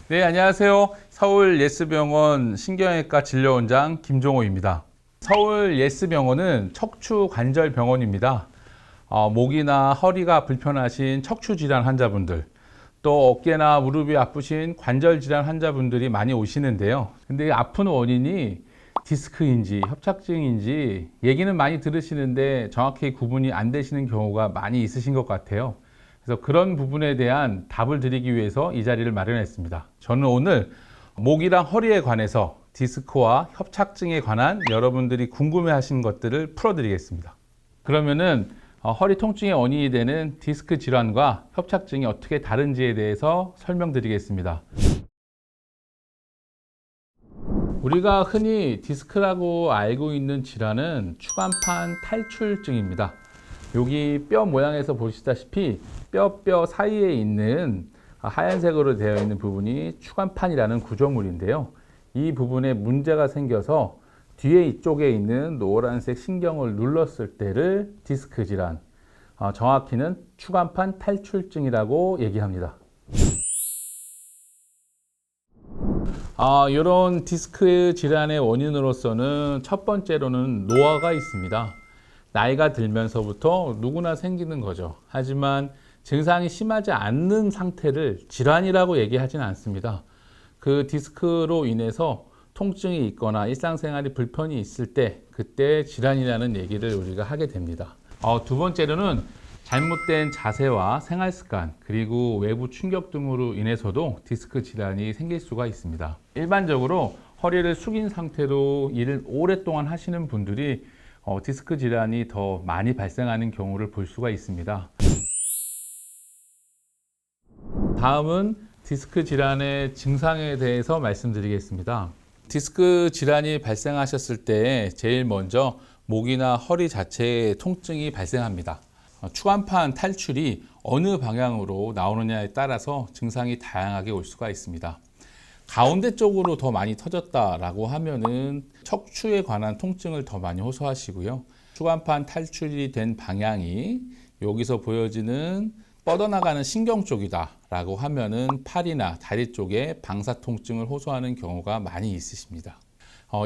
네, 안녕하세요. 서울 예스병원 신경외과 진료원장 김종호입니다. 서울 예스병원은 척추관절병원입니다. 목이나 허리가 불편하신 척추질환 환자분들, 또 어깨나 무릎이 아프신 관절질환 환자분들이 많이 오시는데요. 근데 아픈 원인이 디스크인지 협착증인지 얘기는 많이 들으시는데 정확히 구분이 안 되시는 경우가 많이 있으신 것 같아요. 그래서 그런 부분에 대한 답을 드리기 위해서 이 자리를 마련했습니다. 저는 오늘 목이랑 허리에 관해서 디스크와 협착증에 관한 여러분들이 궁금해하신 것들을 풀어드리겠습니다. 그러면은 허리 통증의 원인이 되는 디스크 질환과 협착증이 어떻게 다른지에 대해서 설명드리겠습니다. 우리가 흔히 디스크라고 알고 있는 질환은 추간판 탈출증입니다. 여기 뼈 모양에서 보시다시피 뼈 사이에 있는 하얀색으로 되어 있는 부분이 추간판이라는 구조물인데요. 이 부분에 문제가 생겨서 뒤에 이쪽에 있는 노란색 신경을 눌렀을 때를 디스크 질환, 정확히는 추간판 탈출증이라고 얘기합니다. 이런 디스크 질환의 원인으로서는 첫 번째로는 노화가 있습니다. 나이가 들면서부터 누구나 생기는 거죠. 하지만 증상이 심하지 않는 상태를 질환이라고 얘기하지는 않습니다. 그 디스크로 인해서 통증이 있거나 일상생활이 불편이 있을 때 그때 질환이라는 얘기를 우리가 하게 됩니다. 두 번째로는 잘못된 자세와 생활 습관 그리고 외부 충격 등으로 인해서도 디스크 질환이 생길 수가 있습니다. 일반적으로 허리를 숙인 상태로 일을 오랫동안 하시는 분들이 디스크 질환이 더 많이 발생하는 경우를 볼 수가 있습니다. 다음은 디스크 질환의 증상에 대해서 말씀드리겠습니다. 디스크 질환이 발생하셨을 때 제일 먼저 목이나 허리 자체에 통증이 발생합니다. 추간판 탈출이 어느 방향으로 나오느냐에 따라서 증상이 다양하게 올 수가 있습니다. 가운데 쪽으로 더 많이 터졌다라고 하면은 척추에 관한 통증을 더 많이 호소하시고요. 추간판 탈출이 된 방향이 여기서 보여지는 뻗어나가는 신경 쪽이다라고 하면은 팔이나 다리 쪽에 방사 통증을 호소하는 경우가 많이 있으십니다.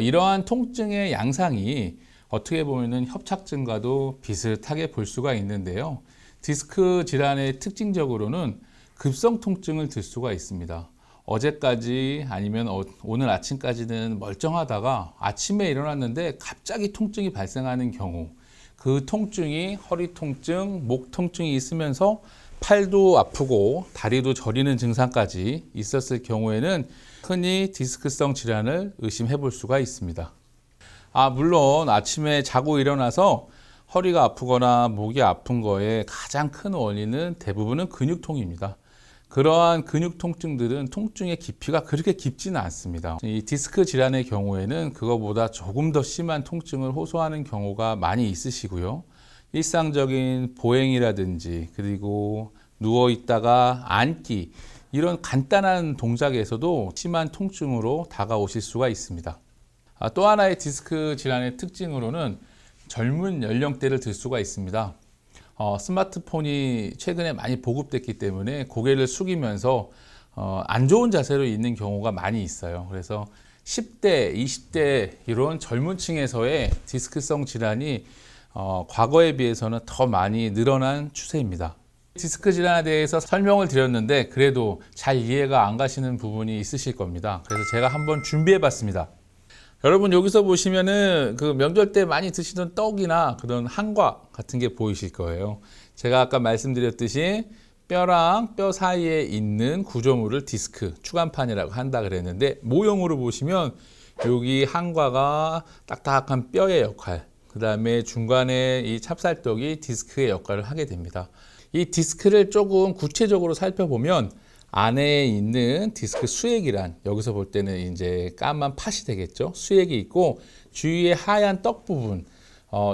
이러한 통증의 양상이 어떻게 보면은 협착증과도 비슷하게 볼 수가 있는데요. 디스크 질환의 특징적으로는 급성 통증을 들 수가 있습니다. 어제까지 아니면 오늘 아침까지는 멀쩡하다가 아침에 일어났는데 갑자기 통증이 발생하는 경우, 그 통증이 허리 통증, 목 통증이 있으면서 팔도 아프고 다리도 저리는 증상까지 있었을 경우에는 흔히 디스크성 질환을 의심해 볼 수가 있습니다. 물론 아침에 자고 일어나서 허리가 아프거나 목이 아픈 거에 가장 큰 원인은 대부분은 근육통입니다. 그러한 근육 통증들은 통증의 깊이가 그렇게 깊지는 않습니다. 이 디스크 질환의 경우에는 그거보다 조금 더 심한 통증을 호소하는 경우가 많이 있으시고요. 일상적인 보행이라든지 그리고 누워 있다가 앉기 이런 간단한 동작에서도 심한 통증으로 다가오실 수가 있습니다. 또 하나의 디스크 질환의 특징으로는 젊은 연령대를 들 수가 있습니다. 스마트폰이 최근에 많이 보급됐기 때문에 고개를 숙이면서 안 좋은 자세로 있는 경우가 많이 있어요. 그래서 10대, 20대 이런 젊은 층에서의 디스크성 질환이 과거에 비해서는 더 많이 늘어난 추세입니다. 디스크 질환에 대해서 설명을 드렸는데 그래도 잘 이해가 안 가시는 부분이 있으실 겁니다. 그래서 제가 한번 준비해 봤습니다. 여러분 여기서 보시면은 그 명절 때 많이 드시던 떡이나 그런 한과 같은 게 보이실 거예요. 제가 아까 말씀드렸듯이 뼈랑 뼈 사이에 있는 구조물을 디스크, 추간판이라고 한다 그랬는데 모형으로 보시면 여기 한과가 딱딱한 뼈의 역할, 그 다음에 중간에 이 찹쌀떡이 디스크의 역할을 하게 됩니다. 이 디스크를 조금 구체적으로 살펴보면 안에 있는 디스크 수액이란 여기서 볼 때는 이제 까만 팥이 되겠죠. 수액이 있고 주위에 하얀 떡 부분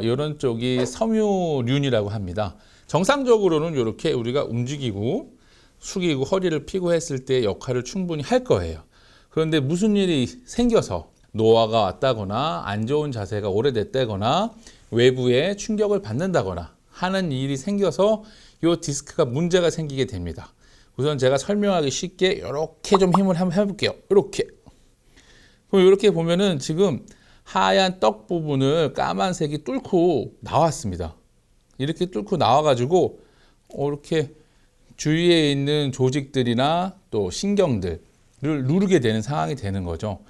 이런 쪽이 섬유륜이라고 합니다. 정상적으로는 이렇게 우리가 움직이고 숙이고 허리를 펴고 했을 때 역할을 충분히 할 거예요. 그런데 무슨 일이 생겨서 노화가 왔다거나 안 좋은 자세가 오래됐다거나 외부에 충격을 받는다거나 하는 일이 생겨서 이 디스크가 문제가 생기게 됩니다. 우선 제가 설명하기 쉽게 이렇게 좀 힘을 한번 해볼게요. 이렇게. 그럼 이렇게 보면은 지금 하얀 떡 부분을 까만색이 뚫고 나왔습니다. 이렇게 뚫고 나와가지고 이렇게 주위에 있는 조직들이나 또 신경들을 누르게 되는 상황이 되는 거죠.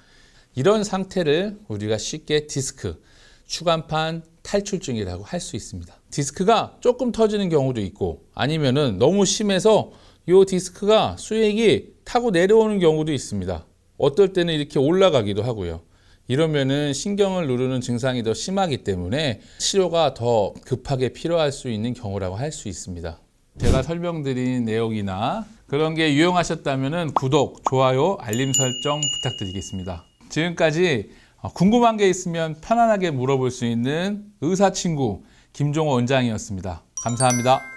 이런 상태를 우리가 쉽게 디스크, 추간판 탈출증이라고 할 수 있습니다. 디스크가 조금 터지는 경우도 있고 아니면은 너무 심해서 이 디스크가 수액이 타고 내려오는 경우도 있습니다. 어떨 때는 이렇게 올라가기도 하고요. 이러면은 신경을 누르는 증상이 더 심하기 때문에 치료가 더 급하게 필요할 수 있는 경우라고 할 수 있습니다. 제가 설명드린 내용이나 그런 게 유용하셨다면 구독, 좋아요, 알림 설정 부탁드리겠습니다. 지금까지 궁금한 게 있으면 편안하게 물어볼 수 있는 의사친구 김종호 원장이었습니다. 감사합니다.